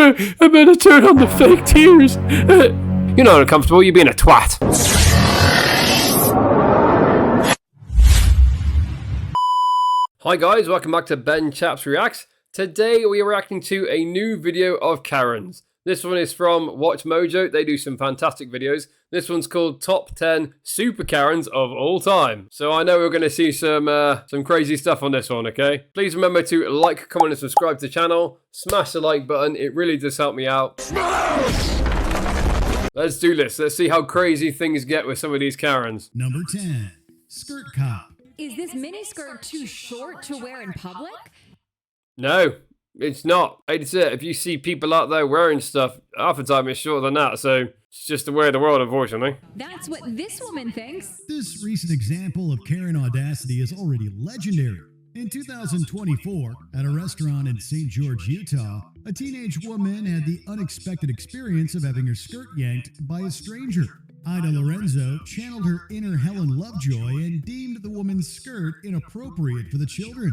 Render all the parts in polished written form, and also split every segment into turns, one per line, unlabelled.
I better turn on the fake tears. You're not uncomfortable, you're being a twat. Hi guys, welcome back to Ben Chaps Reacts. Today we are reacting to a new video of Karen's. This one is from WatchMojo. They do some fantastic videos. This one's called Top 10 Super Karens of All Time. So I know we're going to see some crazy stuff on this one, okay? Please remember to like, comment, and subscribe to the channel. Smash the like button. It really does help me out. Let's do this. Let's see how crazy things get with some of these Karens.
Number 10, Skirt Cop.
Is this miniskirt too short to wear in public?
No. It's not. It's it. If you see people out there wearing stuff, half the time it's shorter than that, so it's just the way of the world, unfortunately.
That's what this woman thinks.
This recent example of Karen audacity is already legendary. In 2024, at a restaurant in St. George, Utah, a teenage woman had the unexpected experience of having her skirt yanked by a stranger. Ida Lorenzo channeled her inner Helen Lovejoy and deemed the woman's skirt inappropriate for the children.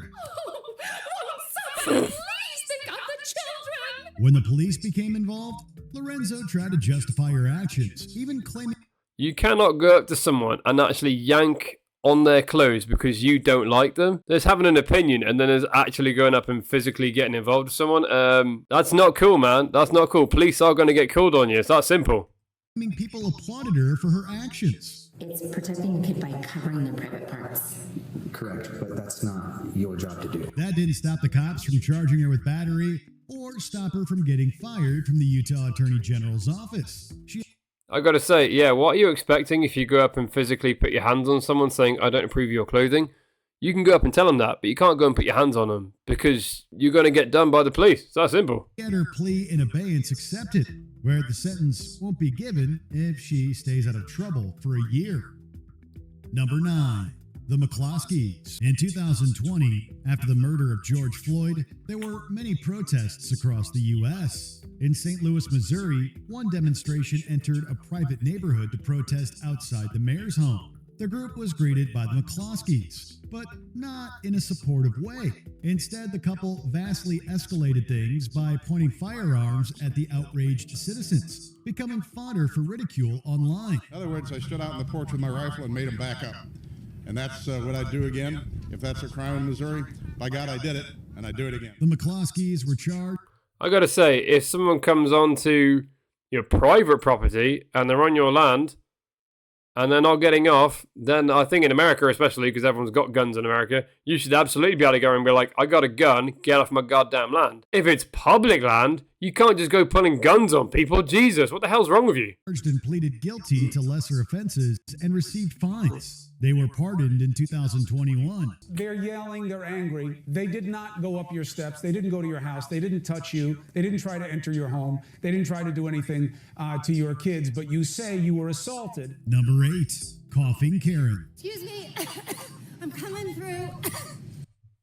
When the police became involved, Lorenzo tried to justify her actions, even claiming...
You cannot go up to someone and actually yank on their clothes because you don't like them. There's having an opinion and then there's actually going up and physically getting involved with someone. That's not cool, man. That's not cool. Police are going to get called on you. It's that simple.
People applauded her for her actions.
It's protecting a kid by covering their private parts.
Correct, but that's not your job to do.
That didn't stop the cops from charging her with battery or stop her from getting fired from the Utah Attorney General's office.
I gotta say, yeah, what are you expecting if you go up and physically put your hands on someone saying, I don't approve of your clothing? You can go up and tell them that, but you can't go and put your hands on them because you're going to get done by the police. It's that simple.
Get her plea in abeyance accepted, where the sentence won't be given if she stays out of trouble for a year. Number 9. The McCloskeys. In 2020, after the murder of George Floyd, there were many protests across the U.S. In St. Louis, Missouri, one demonstration entered a private neighborhood to protest outside the mayor's home. The group was greeted by the McCloskeys, but not in a supportive way. Instead, the couple vastly escalated things by pointing firearms at the outraged citizens, becoming fodder for ridicule online.
In other words, I stood out on the porch with my rifle and made them back up. And that's what I'd do again. If that's a crime in Missouri, by God, I did it, and I'd do it again.
The McCloskeys were charged.
I gotta say, if someone comes onto your private property and they're on your land and they're not getting off, then I think in America especially, because everyone's got guns in America, you should absolutely be able to go and be like, I got a gun, get off my goddamn land. If it's public land, you can't just go pulling guns on people. Jesus, what the hell's wrong with you?
And pleaded guilty to lesser offenses and received fines. They were pardoned in 2021.
They're yelling, they're angry. They did not go up your steps. They didn't go to your house. They didn't touch you. They didn't try to enter your home. They didn't try to do anything to your kids, but you say you were assaulted.
Number 8, Coughing Karen.
Excuse me, I'm coming through.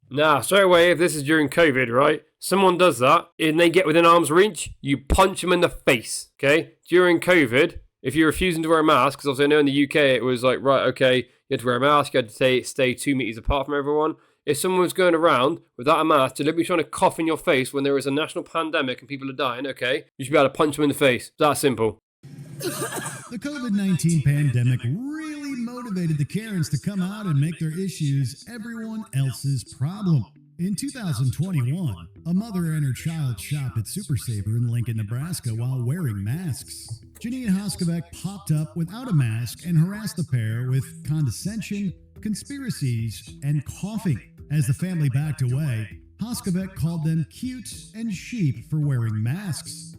Nah, straight away, if this is during COVID, right? Someone does that and they get within arm's reach, you punch them in the face, okay? During COVID, if you're refusing to wear a mask, because obviously I know in the UK it was like, right, okay, you had to wear a mask, you had to stay 2 meters apart from everyone. If someone was going around without a mask, deliberately trying to cough in your face when there is a national pandemic and people are dying, okay, you should be able to punch them in the face. It's that simple.
The COVID-19 pandemic really motivated the Karens to come out and make their issues everyone else's problem. In 2021, a mother and her child shopped at Super Saver in Lincoln, Nebraska while wearing masks. Janine Hoskovic popped up without a mask and harassed the pair with condescension, conspiracies, and coughing. As the family backed away, Hoskovic called them cute and sheep for wearing masks.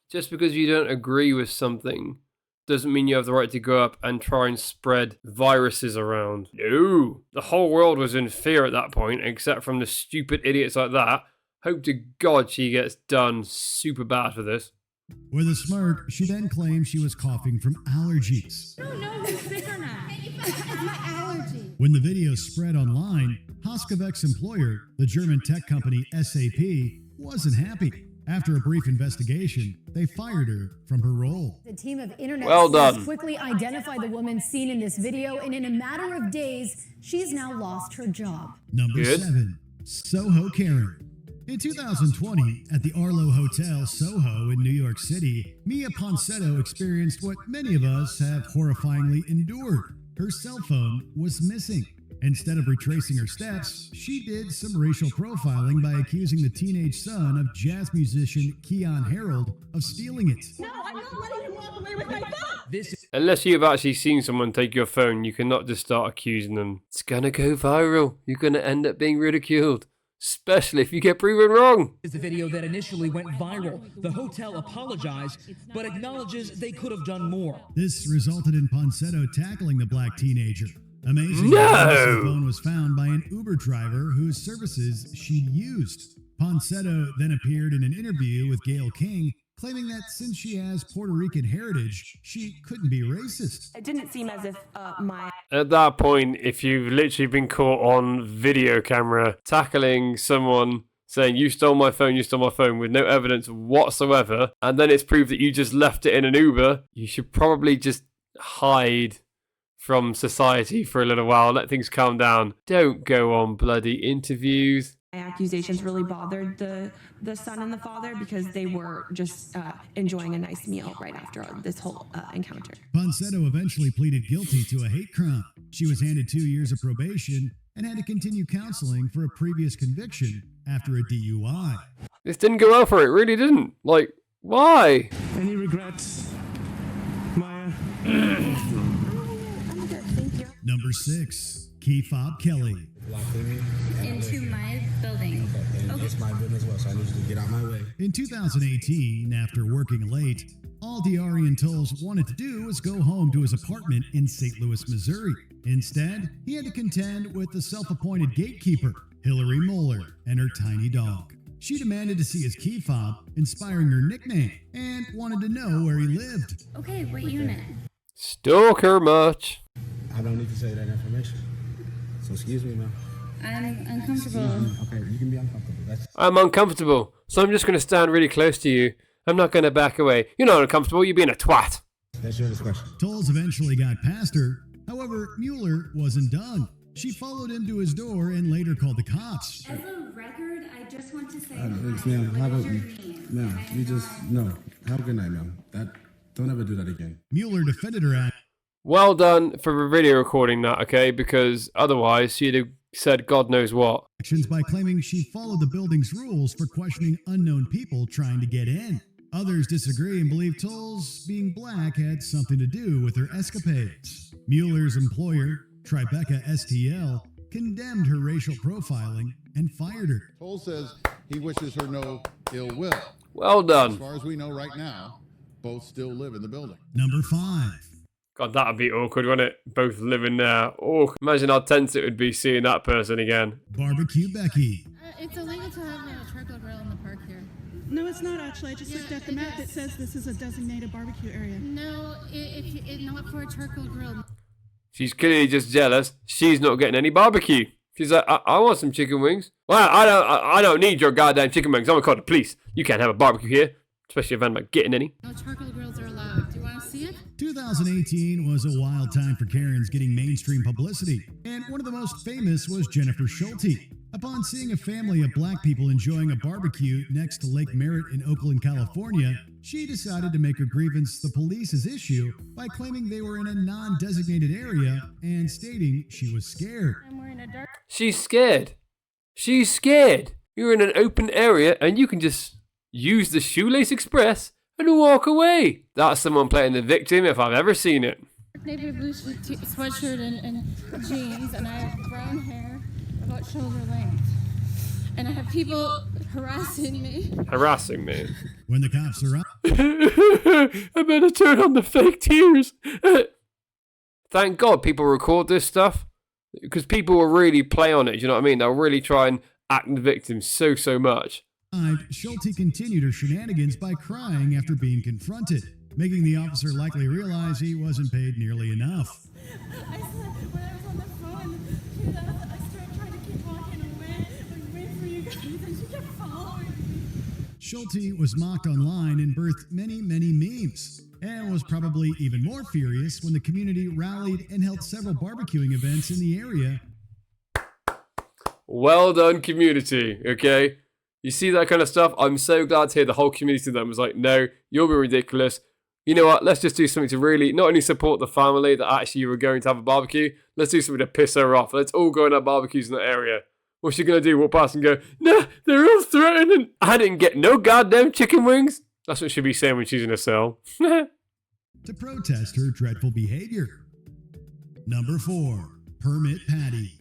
Just because you don't agree with something doesn't mean you have the right to go up and try and spread viruses around. No. The whole world was in fear at that point, except from the stupid idiots like that. Hope to God she gets done super bad for this.
With a smirk, she then claimed she was coughing from allergies.
I don't know if it's sick or not. It's my allergy.
When the video spread online, Hoskovic's employer, the German tech company SAP, wasn't happy. After a brief investigation, they fired her from her role.
The team of internet
done.
quickly identified the woman seen in this video, and in a matter of days, she's now lost her job.
Number 7, SoHo Karen. In 2020, at the Arlo Hotel SoHo in New York City, Mia Ponsetto experienced what many of us have horrifyingly endured. Her cell phone was missing. Instead of retracing her steps, she did some racial profiling by accusing the teenage son of jazz musician Keon Harold of stealing it.
No, I'm not letting him walk away with my phone.
Unless you've actually seen someone take your phone, you cannot just start accusing them. It's gonna go viral. You're gonna end up being ridiculed. Especially if you get proven wrong.
Is the video that initially went viral. The hotel apologized, but acknowledges they could have done more.
This resulted in Ponsetto tackling the black teenager. Amazingly,
No!
the phone was found by an Uber driver whose services she'd used. Ponsetto then appeared in an interview with Gayle King, claiming that since she has Puerto Rican heritage, she couldn't be racist.
It didn't seem as if my...
At that point, if you've literally been caught on video camera tackling someone saying you stole my phone with no evidence whatsoever, and then it's proved that you just left it in an Uber, you should probably just hide from society for a little while, let things calm down. Don't go on bloody interviews.
My accusations really bothered the son and the father because they were just enjoying a nice meal right after this whole encounter.
Ponsetto eventually pleaded guilty to a hate crime. She was handed 2 years of probation and had to continue counseling for a previous conviction after a DUI.
This didn't go well for her, it really didn't. Like, why?
Any regrets, Maya?
Number 6, KeyFob Kelly.
Into my building.
Okay. It's my building as well, so I need you to get out my way.
In 2018, after working late, all D'Arian Tolles wanted to do was go home to his apartment in St. Louis, Missouri. Instead, he had to contend with the self-appointed gatekeeper, Hillary Moeller, and her tiny dog. She demanded to see his key fob, inspiring her nickname, and wanted to know where he lived.
Okay, what unit?
Stalker much?
I don't need to say that information. So excuse me, ma'am.
I'm uncomfortable.
Okay, you can be uncomfortable.
I'm uncomfortable, so I'm just going to stand really close to you. I'm not going to back away. You're not uncomfortable, you're being a twat.
That's your discretion.
Tolles eventually got past her. However, Mueller wasn't done. She followed him to his door and later called the cops.
As a record, I just want to say...
Ma'am, how about you? Ma'am, you just... No. Have a good night, ma'am. Don't ever do that again.
Mueller defended her at...
Well done for video recording that, okay? Because otherwise, she'd have said God knows what.
By claiming she followed the building's rules for questioning unknown people trying to get in. Others disagree and believe Tolles being black had something to do with her escapades. Mueller's employer, Tribeca STL, condemned her racial profiling and fired her.
Tolles says he wishes her no ill will.
Well done.
As far as we know right now, both still live in the building.
Number 5.
God, that'd be awkward, wouldn't it? Both living there. Oh, imagine how tense it would be seeing that person again.
BBQ Becky.
It's illegal to have a charcoal grill in the park here.
No, it's not actually. I just looked at the map. It says this is a designated barbecue area.
No, it's not for a charcoal grill.
She's clearly just jealous. She's not getting any barbecue. She's like, I want some chicken wings. Well, I don't need your goddamn chicken wings. I'm gonna call the police. You can't have a barbecue here, especially if I'm not getting any.
No charcoal grills are allowed. Do you want to see it?
2018 was a wild time for Karens getting mainstream publicity, and one of the most famous was Jennifer Schulte. Upon seeing a family of black people enjoying a barbecue next to Lake Merritt in Oakland, California, she decided to make her grievance the police's issue by claiming they were in a non-designated area and stating she was scared.
She's scared. She's scared. You're in an open area and you can just use the Shoelace Express and walk away. That's someone playing the victim if I've ever seen it.
Navy blue sweatshirt and jeans, and I have brown hair about shoulder length. And I have people harassing me.
Harassing me?
When the cops arrive...
I better turn on the fake tears. Thank God people record this stuff. Because people will really play on it, you know what I mean? They'll really try and act the victim so much.
Schulte continued her shenanigans by crying after being confronted, making the officer likely realize he wasn't paid nearly enough.
I said, when I was on the phone, I started trying to keep walking away, wait for you guys, and she kept following me.
Schulte was mocked online and birthed many memes, and was probably even more furious when the community rallied and held several barbecuing events in the area.
Well done, community, okay? You see that kind of stuff? I'm so glad to hear the whole community of them was like, no, you're being ridiculous. You know what? Let's just do something to really not only support the family that actually you were going to have a barbecue. Let's do something to piss her off. Let's all go and have barbecues in that area. What's she going to do? Walk past and go, nah, they're all threatening. I didn't get no goddamn chicken wings. That's what she'll be saying when she's in a cell.
To protest her dreadful behavior. Number 4, Permit Patty.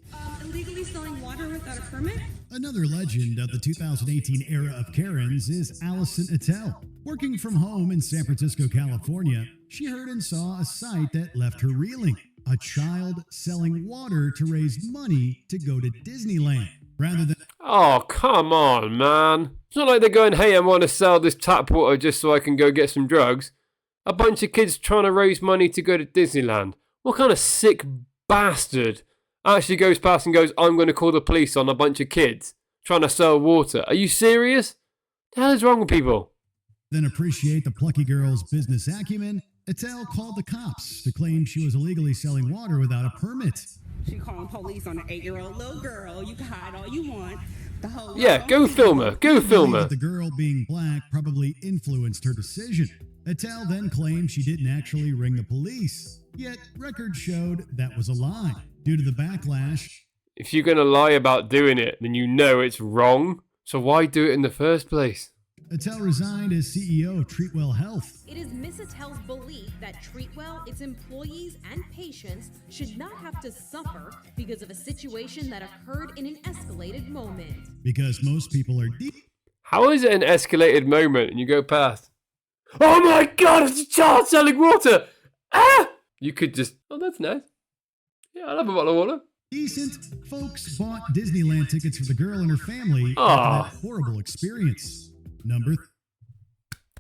Illegally selling water without a permit?
Another legend of the 2018 era of Karens is Allison Attell. Working from home in San Francisco, California, she heard and saw a sight that left her reeling. A child selling water to raise money to go to Disneyland. Rather than...
Oh, come on, man. It's not like they're going, hey, I want to sell this tap water just so I can go get some drugs. A bunch of kids trying to raise money to go to Disneyland. What kind of sick bastard actually goes past and goes, I'm going to call the police on a bunch of kids trying to sell water? Are you serious? What the hell is wrong with people?
Then appreciate the plucky girl's business acumen, Attell called the cops to claim she was illegally selling water without a permit.
She calling police on an 8-year-old little girl. You can hide all you want. The whole
yeah, go film her. Go film her.
The girl being black probably influenced her decision. Attell then claimed she didn't actually ring the police. Yet records showed that was a lie. Due to the backlash,
if you're going to lie about doing it, then you know it's wrong. So why do it in the first place?
Attell resigned as CEO of Treatwell Health.
It is Miss Attell's belief that Treatwell, its employees, and patients should not have to suffer because of a situation that occurred in an escalated moment.
Because most people are deep.
How is it an escalated moment and you go past? Oh my God, it's a child selling water! Ah! You could just, oh, that's nice. Yeah, I love a bottle of water.
Decent folks bought Disneyland tickets for the girl and her family after that horrible experience.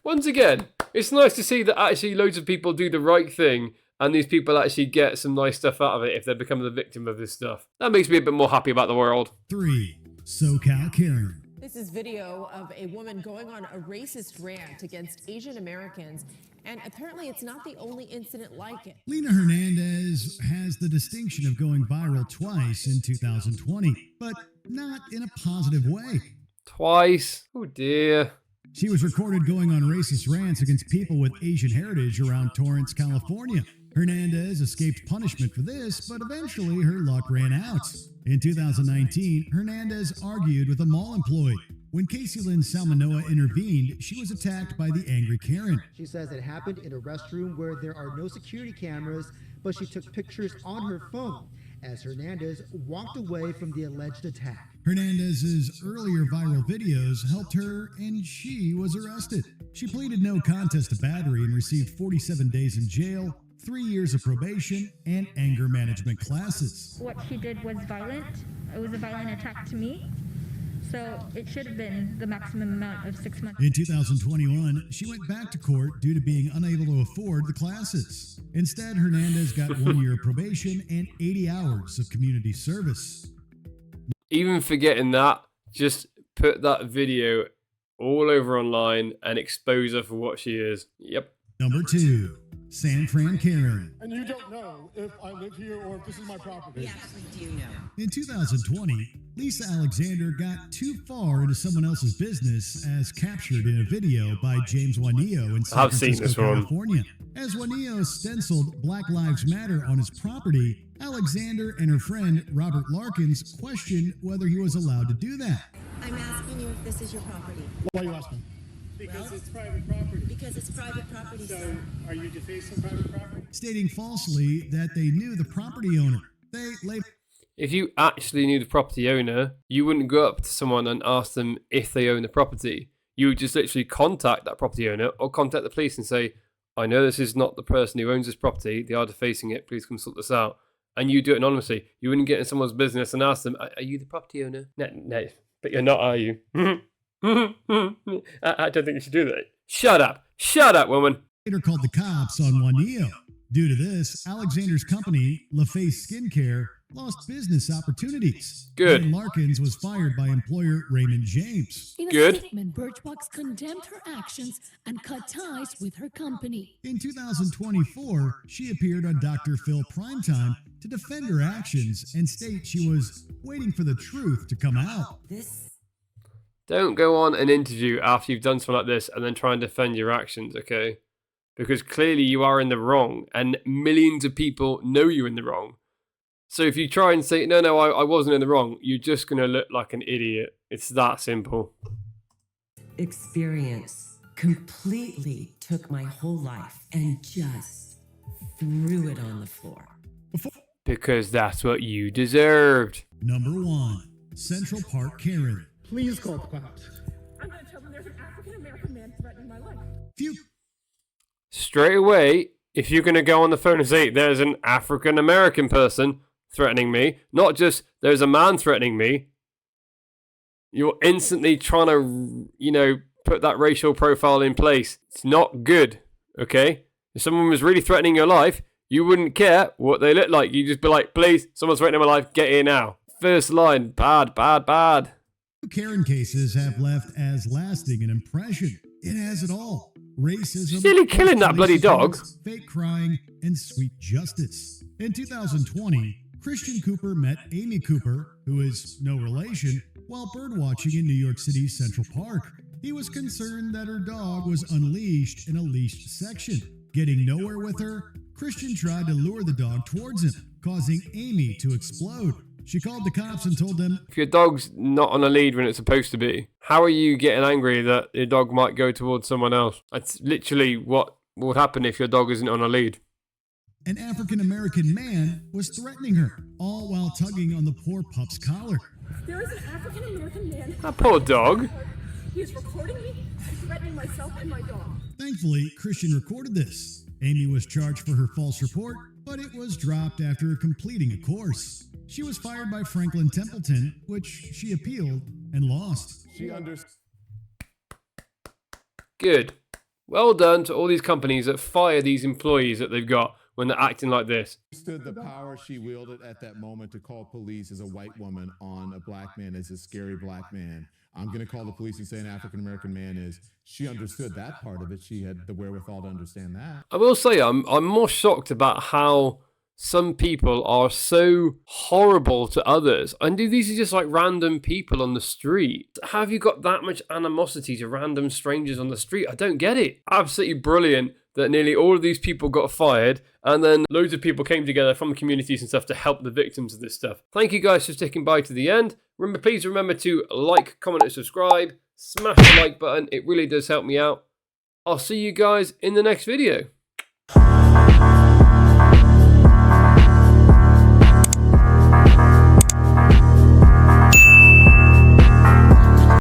Once again, it's nice to see that actually loads of people do the right thing and these people actually get some nice stuff out of it if they become the victim of this stuff. That makes me a bit more happy about the world.
3. SoCal Karen.
This is video of a woman going on a racist rant against Asian Americans, and apparently it's not the only incident like it.
Lena Hernandez has the distinction of going viral twice in 2020, but not in a positive way.
Twice? Oh dear.
She was recorded going on racist rants against people with Asian heritage around Torrance, California. Hernandez escaped punishment for this, but eventually her luck ran out. In 2019, Hernandez argued with a mall employee. When Casey Lynn Salmanoa intervened, she was attacked by the angry Karen.
She says it happened in a restroom where there are no security cameras, but she took pictures on her phone as Hernandez walked away from the alleged attack.
Hernandez's earlier viral videos helped her, and she was arrested. She pleaded no contest to battery and received 47 days in jail, 3 years of probation, and anger management classes.
What she did was violent. It was a violent attack to me. So it should have been the maximum amount of 6 months.
In 2021, she went back to court due to being unable to afford the classes. Instead, Hernandez got 1 year of probation and 80 hours of community service.
Even forgetting that, just put that video all over online and expose her for what she is. Yep.
Number 2, Fran Karen.
And you don't know if I live here or if this is my property.
We actually do know.
In 2020, Lisa Alexander got too far into someone else's business as captured in a video by James Juanillo in San Francisco, California. As Juanillo stenciled Black Lives Matter on his property, Alexander and her friend Robert Larkins questioned whether he was allowed to do that.
I'm asking you if this is your property.
Why are you asking?
Because it's private property. Because it's private property,
So, are you defacing private property?
Stating falsely that they knew the property owner.
If you actually knew the property owner, you wouldn't go up to someone and ask them if they own the property. You would just literally contact that property owner or contact the police and say, I know this is not the person who owns this property. They are defacing it. Please come sort this out. And you do it anonymously. You wouldn't get in someone's business and ask them, are you the property owner? No, but you're not, are you? I don't think you should do that. Shut up, woman.
Later called the cops on Juanillo. Due to this, Alexander's company, LaFace Skincare, lost business opportunities.
Good.
And Larkins was fired by employer Raymond James.
In a statement, Birchbox condemned her actions and cut ties with her company.
In 2024, she appeared on Dr. Phil Primetime to defend her actions and state she was waiting for the truth to come out.
don't go on an interview after you've done something like this and then try and defend your actions, okay? Because clearly you are in the wrong and millions of people know you're in the wrong. So if you try and say, no, I wasn't in the wrong, you're just going to look like an idiot. It's that simple.
Experience completely took my whole life and just threw it on the floor.
Because that's what you deserved.
Number 1. Central Park Karen.
Please call the cops.
I'm going to tell them there's an African-American man threatening my life.
Phew.
Straight away, if you're going to go on the phone and say, there's an African-American person threatening me, not just there's a man threatening me, you're instantly trying to, put that racial profile in place. It's not good, okay? If someone was really threatening your life, you wouldn't care what they look like. You'd just be like, please, someone's threatening my life, get here now. First line, bad, bad, bad.
Karen cases have left as lasting an impression. It has it all. Racism,
She's nearly killing that bloody dog.
Fake crying, and sweet justice. In 2020, Christian Cooper met Amy Cooper, who is no relation, while birdwatching in New York City's Central Park. He was concerned that her dog was unleashed in a leashed section. Getting nowhere with her, Christian tried to lure the dog towards him, causing Amy to explode. She called the cops and told them,
if your dog's not on a lead when it's supposed to be, how are you getting angry that your dog might go towards someone else? That's literally what would happen if your dog isn't on a lead.
An African-American man was threatening her, all while tugging on the poor pup's collar.
There is an African-American man.
That poor dog.
He is recording me and threatening myself and my dog.
Thankfully, Christian recorded this. Amy was charged for her false report, but it was dropped after completing a course. She was fired by Franklin Templeton, which she appealed and lost.
She understood.
Good. Well done to all these companies that fire these employees that they've got when they're acting like this.
Understood the power she wielded at that moment to call police as a white woman on a black man, as a scary black man. I'm going to call the police and say an African-American man is. She understood that part of it. She had the wherewithal to understand that.
I will say I'm more shocked about how some people are so horrible to others. And these are just like random people on the street. How have you got that much animosity to random strangers on the street? I don't get it. Absolutely brilliant that nearly all of these people got fired and then loads of people came together from communities and stuff to help the victims of this stuff. Thank you guys for sticking by to the end. Please remember to like, comment and subscribe. Smash the like button. It really does help me out. I'll see you guys in the next video.